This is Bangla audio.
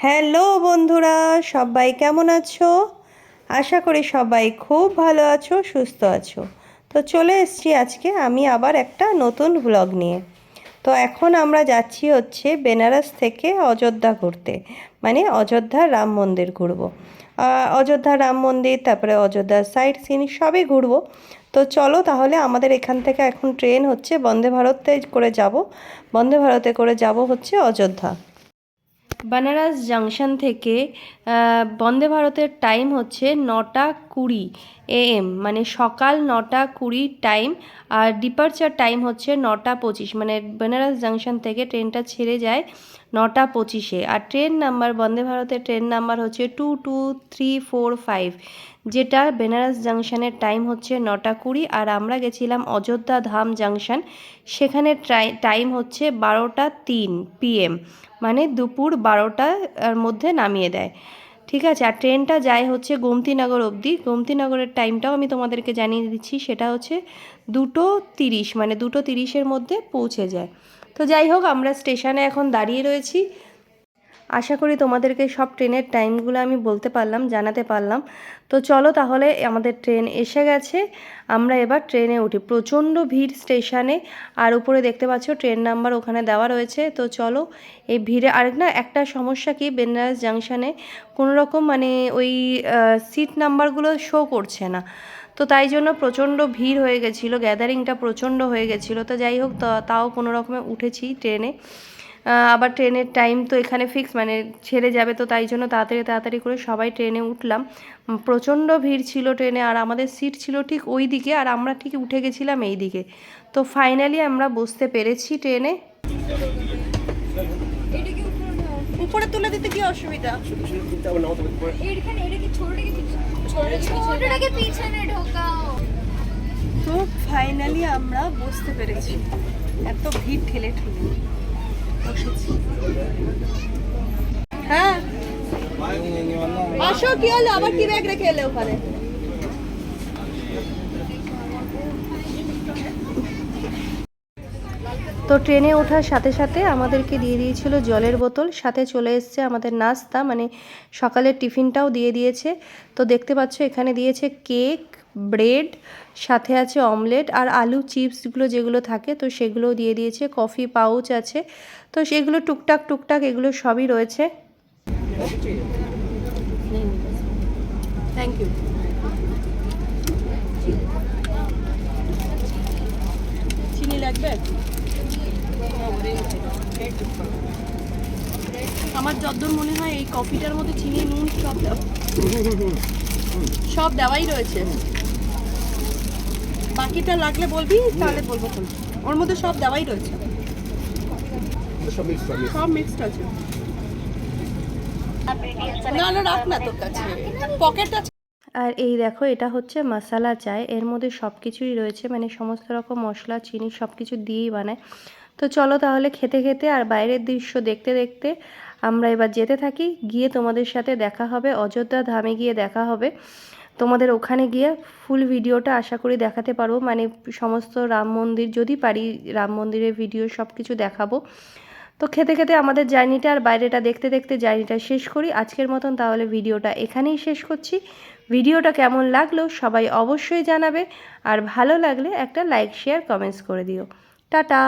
হ্যালো বন্ধুরা, সবাই কেমন আছো? আশা করি সবাই খুব ভালো আছো, সুস্থ আছো। তো চলে এসেছি আজকে আমি আবার একটা নতুন ব্লগ নিয়ে। তো এখন আমরা যাচ্ছি হচ্ছে বেনারস থেকে অযোধ্যা ঘুরতে, মানে অযোধ্যার রাম মন্দির ঘুরবো। অযোধ্যা রাম মন্দির, তারপরে অযোধ্যার সাইট সিন সবই ঘুরবো। তো চলো তাহলে, আমাদের এখান থেকে এখন ট্রেন হচ্ছে বন্দে ভারতে করে যাব। বন্দে ভারতে করে যাব হচ্ছে অযোধ্যা। বানারস জাংশন থেকে বন্দে ভারতের টাইম হচ্ছে 9:20 AM, মানে সকাল 9:20 টাইম। আর ডিপারচার টাইম হচ্ছে 9:25, মানে বেনারস জাংশন থেকে ট্রেনটা ছেড়ে যায় 9:25-এ। আর ট্রেন নাম্বার, বন্দে ভারতের ট্রেন নাম্বার হচ্ছে 22345, যেটা বেনারস জাংশনের টাইম হচ্ছে 9:20। আর আমরা গেছিলাম অযোধ্যা ধাম জাংশন, সেখানে টাইম হচ্ছে 12:03 PM, মানে দুপুর 12টার মধ্যে নামিয়ে দেয়। ঠিক আছে। আর ট্রেনটা যায় হচ্ছে গোমতীনগর অবধি। গোমতীনগরের টাইমটাও আমি তোমাদেরকে জানিয়ে দিচ্ছি, সেটা হচ্ছে 2:30, মানে 2:30-এর মধ্যে পৌঁছে যায়। তো যাই হোক, আমরা স্টেশনে এখন দাঁড়িয়ে রয়েছি। আশা করি তোমাদেরকে সব ট্রেনের টাইমগুলো আমি বলতে পারলাম, জানাতে পারলাম। তো চলো তাহলে, আমাদের ট্রেন এসে গেছে, আমরা এবার ট্রেনে উঠি। প্রচণ্ড ভিড় স্টেশনে, আর উপরে দেখতে পাচ্ছ ট্রেন নাম্বার ওখানে দেওয়া রয়েছে। তো চলো, এই ভিড়ে আরেক না একটা সমস্যা কি, বেনারস জাংশনে কোনো রকম মানে ওই সিট নাম্বারগুলো শো করছে না। তো তাই জন্য প্রচণ্ড ভিড় হয়ে গেছিলো, গ্যাদারিংটা প্রচণ্ড হয়ে গেছিলো। তো যাই হোক, তাও কোনো রকমে উঠেছি ট্রেনে। আবার ট্রেনের টাইম তো এখানে ফিক্স, মানে ছেড়ে যাবে, তো তাই জন্য তাড়াতাড়ি তাড়াতাড়ি করে সবাই ট্রেনে উঠলাম। প্রচণ্ড ভিড় ছিল ট্রেনে, আর আমাদের সিট ছিল ঠিক ওই দিকে, আর আমরা ঠিক উঠে গেছিলাম এই দিকে। তো ফাইনালি আমরা বসতে পেরেছি ট্রেনে। উপরে তুলে দিতে কি অসুবিধা? তো ফাইনালি আমরা বসতে পেরেছি, এত ভিড় ঠেলে ঠেলে বসেছি। হ্যাঁ আসো, কি হলো আবার, কি ব্যাগ রেখে এলে ওখানে? তো ট্রেনে ওঠার সাথে সাথে আমাদেরকে দিয়ে দিয়েছিল জলের বোতল, সাথে চলে এসছে আমাদের নাস্তা, মানে সকালের টিফিনটাও দিয়ে দিয়েছে। তো দেখতে পাচ্ছ এখানে দিয়েছে কেক, ব্রেড, সাথে আছে অমলেট, আর আলু চিপসগুলো যেগুলো থাকে তো সেগুলোও দিয়ে দিয়েছে। কফি পাউচ আছে, তো সেগুলো টুকটাক টুকটাক এগুলো সবই রয়েছে। Thank you. চিনি লাগবে? আমার যতদূর মনে হয় এই কফিটার মধ্যে চিনি, নুন সব দেওয়াই রয়েছে। বাকিটা লাগলে বলবি, তাহলে বলবো। ওর মধ্যে সব দেওয়াই রয়েছে, সব মিক্সড আছে। না না, রাখ না তোর কাছে, পকেট আছে। আর এই দেখো, এটা হচ্ছে মশালা চায়, এর মধ্যে সব কিছুই রয়েছে, মানে সমস্ত রকম মশলা, চিনি সব কিছু দিয়েই বানায়। তো চলো তাহলে, খেতে খেতে আর বাইরের দৃশ্য দেখতে দেখতে আমরা এবার যেতে থাকি। গিয়ে তোমাদের সাথে দেখা হবে, অযোধ্যা ধামে গিয়ে দেখা হবে। তোমাদের ওখানে গিয়ে ফুল ভিডিওটা আশা করি দেখাতে পারবো, মানে সমস্ত রাম মন্দির, যদি পারি রাম মন্দিরের ভিডিও সব কিছু দেখাবো। তো খেতে খেতে আমাদের জার্নিটা আর বাইরেটা দেখতে দেখতে জার্নিটা শেষ করি আজকের মতন। তাহলে ভিডিওটা এখানেই শেষ করছি। ভিডিওটা কেমন লাগলো সবাই অবশ্যই জানাবে, আর ভালো লাগলে একটা লাইক, শেয়ার, কমেন্টস করে দিও। টাটা।